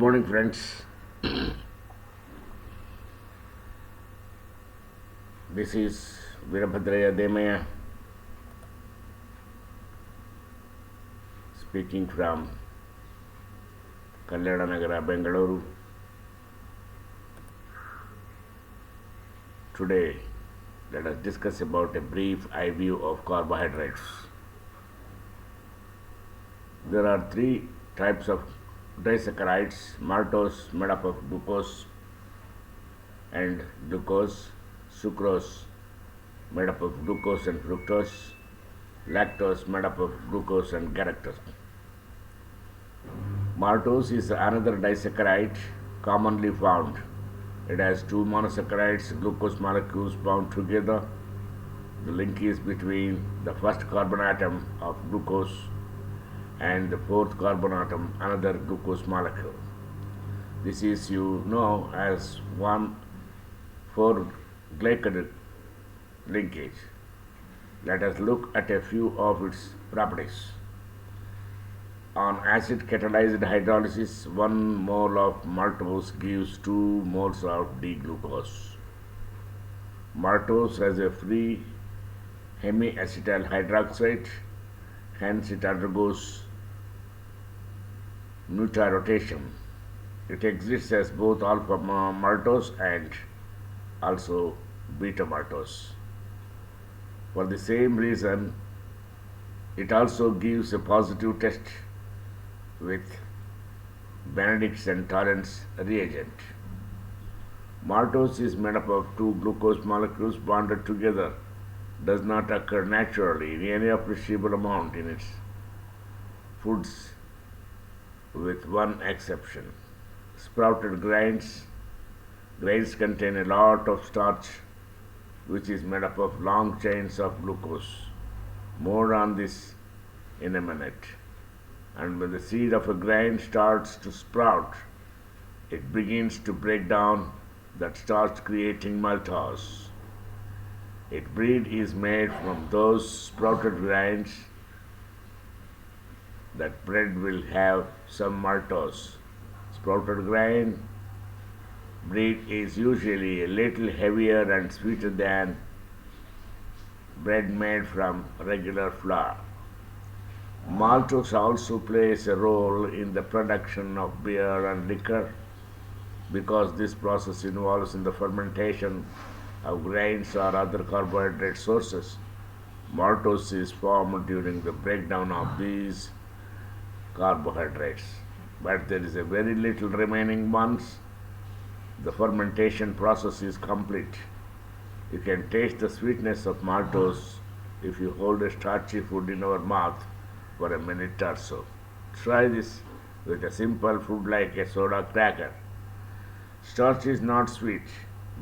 morning, friends. This is Virabhadraya Demaya speaking from Kalyananagara, Bengaluru. Today, let us discuss about a brief eye view of carbohydrates. There are three types of disaccharides: maltose, made up of glucose and glucose; sucrose, made up of glucose and fructose; lactose, made up of glucose and galactose. Maltose is another disaccharide commonly found. It has two monosaccharides, glucose molecules, bound together. The link is between the first carbon atom of glucose and the fourth carbon atom, another glucose molecule. This is as 1,4-glycid linkage. Let us look at a few of its properties. On acid catalyzed hydrolysis, 1 mole of maltose gives 2 moles of D-glucose. Maltose has a free hemiacetyl hydroxide, hence it undergoes nuclearotation. It exists as both alpha maltose and also beta maltose. For the same reason, it also gives a positive test with Benedict's and Torrance reagent. Maltose is made up of 2 glucose molecules bonded together. Does not occur naturally in any appreciable amount in its foods, with one exception. Sprouted grains contain a lot of starch, which is made up of long chains of glucose. More on this in a minute. And when the seed of a grain starts to sprout, it begins to break down that starch, creating maltose. Its bread is made from those sprouted grains. That bread will have some maltose. Sprouted grain bread is usually a little heavier and sweeter than bread made from regular flour. Maltose also plays a role in the production of beer and liquor because this process involves in the fermentation of grains or other carbohydrate sources. Maltose is formed during the breakdown of these carbohydrates, but there is a very little remaining once the fermentation process is complete. You can taste the sweetness of maltose if you hold a starchy food in your mouth for a minute or so. Try this with a simple food like a soda cracker. Starch is not sweet,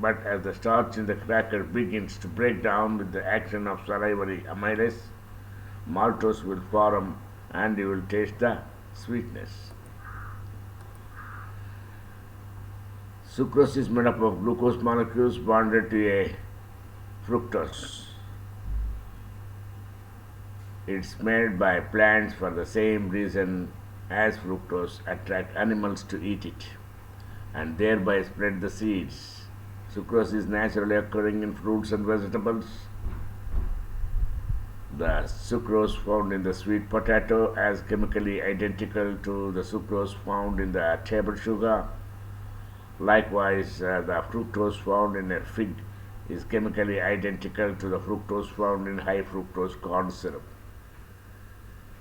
but as the starch in the cracker begins to break down with the action of salivary amylase, maltose will form and you will taste the sweetness. Sucrose is made up of glucose molecules bonded to a fructose. It's made by plants for the same reason as fructose: attract animals to eat it and thereby spread the seeds. Sucrose is naturally occurring in fruits and vegetables. The sucrose found in the sweet potato is chemically identical to the sucrose found in the table sugar. Likewise, the fructose found in a fig is chemically identical to the fructose found in high fructose corn syrup.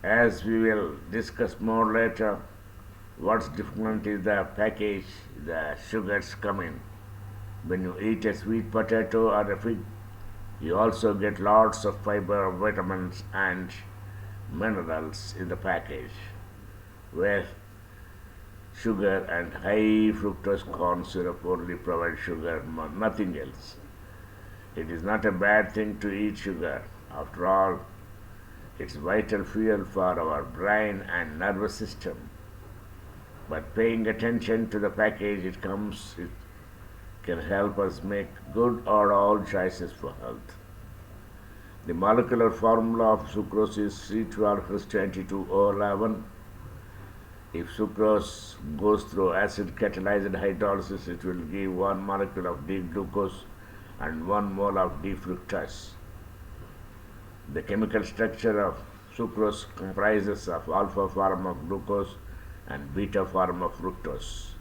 As we will discuss more later, what's different is the package the sugars come in. When you eat a sweet potato or a fig, you also get lots of fiber, vitamins and minerals in the package, where sugar and high fructose corn syrup only provide sugar, nothing else. It is not a bad thing to eat sugar. After all, it's vital fuel for our brain and nervous system. But paying attention to the package it can help us make good or all choices for health. The molecular formula of sucrose is C12H22O11. If sucrose goes through acid catalyzed hydrolysis, it will give one molecule of D-glucose and 1 mole of D-fructose. The chemical structure of sucrose comprises of alpha form of glucose and beta form of fructose.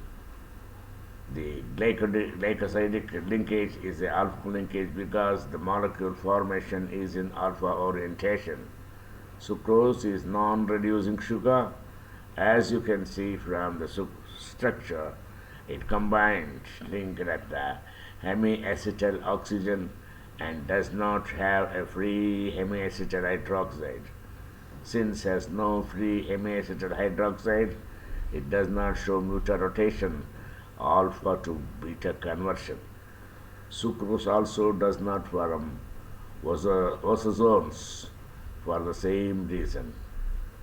The glycosidic linkage is a alpha linkage because the molecule formation is in alpha orientation. Sucrose is non-reducing sugar. As you can see from the structure, it combines linked at the hemiacetal oxygen and does not have a free hemiacetal hydroxide. Since it has no free hemiacetal hydroxide, it does not show mutual rotation, alpha to beta conversion. Sucrose also does not form ozones for the same reason.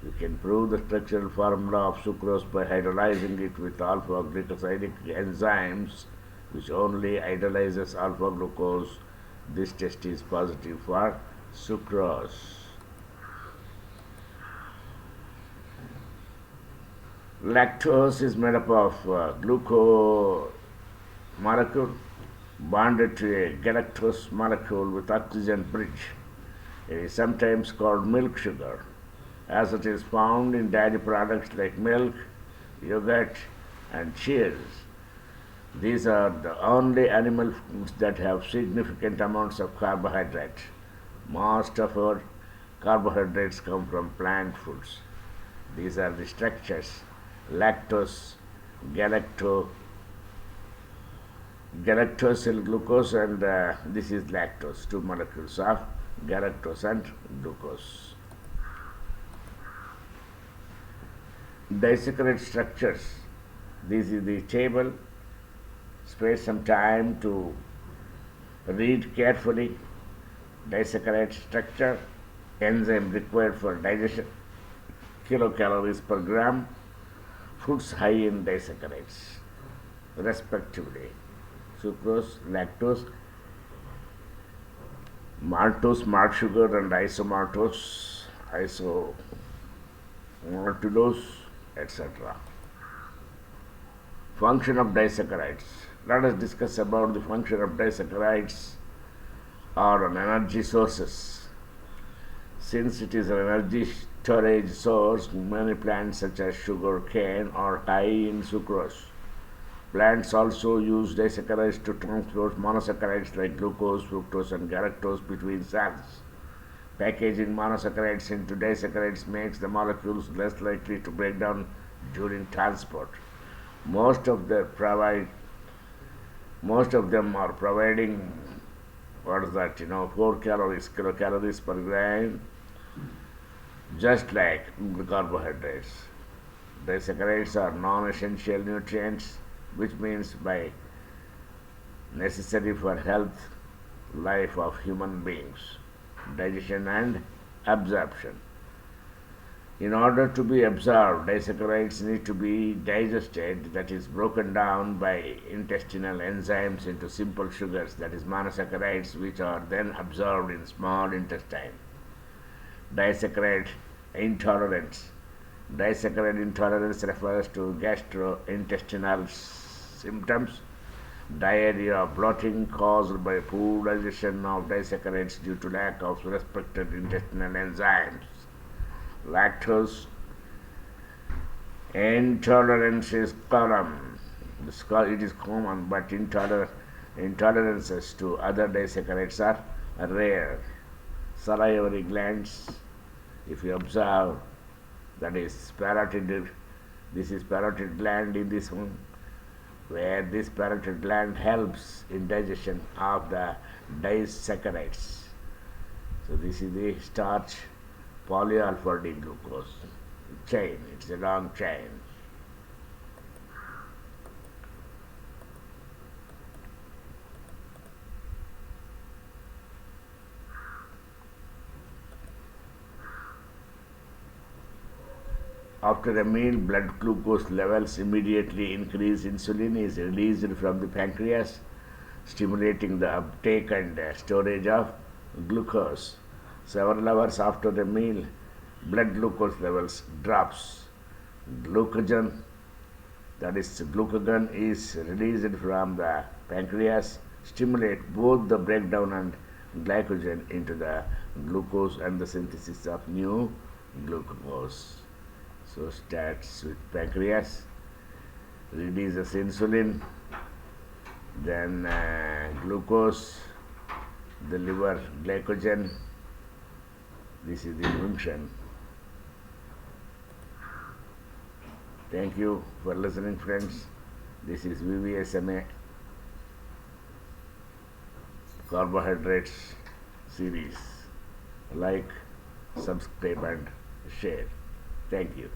You can prove the structural formula of sucrose by hydrolyzing it with alpha glycosidic enzymes, which only hydrolyzes alpha glucose. This test is positive for sucrose. Lactose is made up of glucose molecule bonded to a galactose molecule with oxygen bridge. It is sometimes called milk sugar, as it is found in dairy products like milk, yogurt, and cheese. These are the only animal foods that have significant amounts of carbohydrate. Most of our carbohydrates come from plant foods. These are the structures: lactose, galactosyl glucose, and this is lactose, 2 molecules of galactose and glucose. Disaccharide structures. This is the table. Spare some time to read carefully. Disaccharide structure, enzyme required for digestion, kilocalories per gram, foods high in disaccharides, respectively. Sucrose, lactose, maltose, malt sugar, and isomaltose, isomaltulose, etc. Function of disaccharides. Let us discuss about the function of disaccharides or on energy sources. Since it is an energy storage source, many plants such as sugar cane are high in sucrose. Plants also use disaccharides to transport monosaccharides like glucose, fructose, and galactose between cells. Packaging monosaccharides into disaccharides makes the molecules less likely to break down during transport. Most of them are providing 4 kilocalories per gram, just like the carbohydrates. Disaccharides are non-essential nutrients, which means by necessary for health, life of human beings, digestion and absorption. In order to be absorbed, disaccharides need to be digested, that is broken down by intestinal enzymes into simple sugars, that is monosaccharides, which are then absorbed in small intestine. Disaccharide intolerance. Disaccharide intolerance refers to gastrointestinal symptoms, diarrhea, bloating caused by poor digestion of disaccharides due to lack of respected intestinal enzymes. Lactose intolerance is common. It is common, but intolerances to other disaccharides are rare. Salivary glands, if you observe, that is parotid. This is parotid gland in this one, where this parotid gland helps in digestion of the disaccharides. So this is the starch polyalpha D glucose chain. It's a long chain. After a meal, blood glucose levels immediately increase. Insulin is released from the pancreas, stimulating the uptake and storage of glucose. Several hours after the meal, blood glucose levels drops. glucagon, that is glucagon is released from the pancreas, stimulate both the breakdown and glycogen into the glucose and the synthesis of new glucose. So starts with pancreas, releases insulin, then glucose, the liver glycogen. This is the function. Thank you for listening, friends. This is VVSMA Carbohydrates series. Like, subscribe and share. Thank you.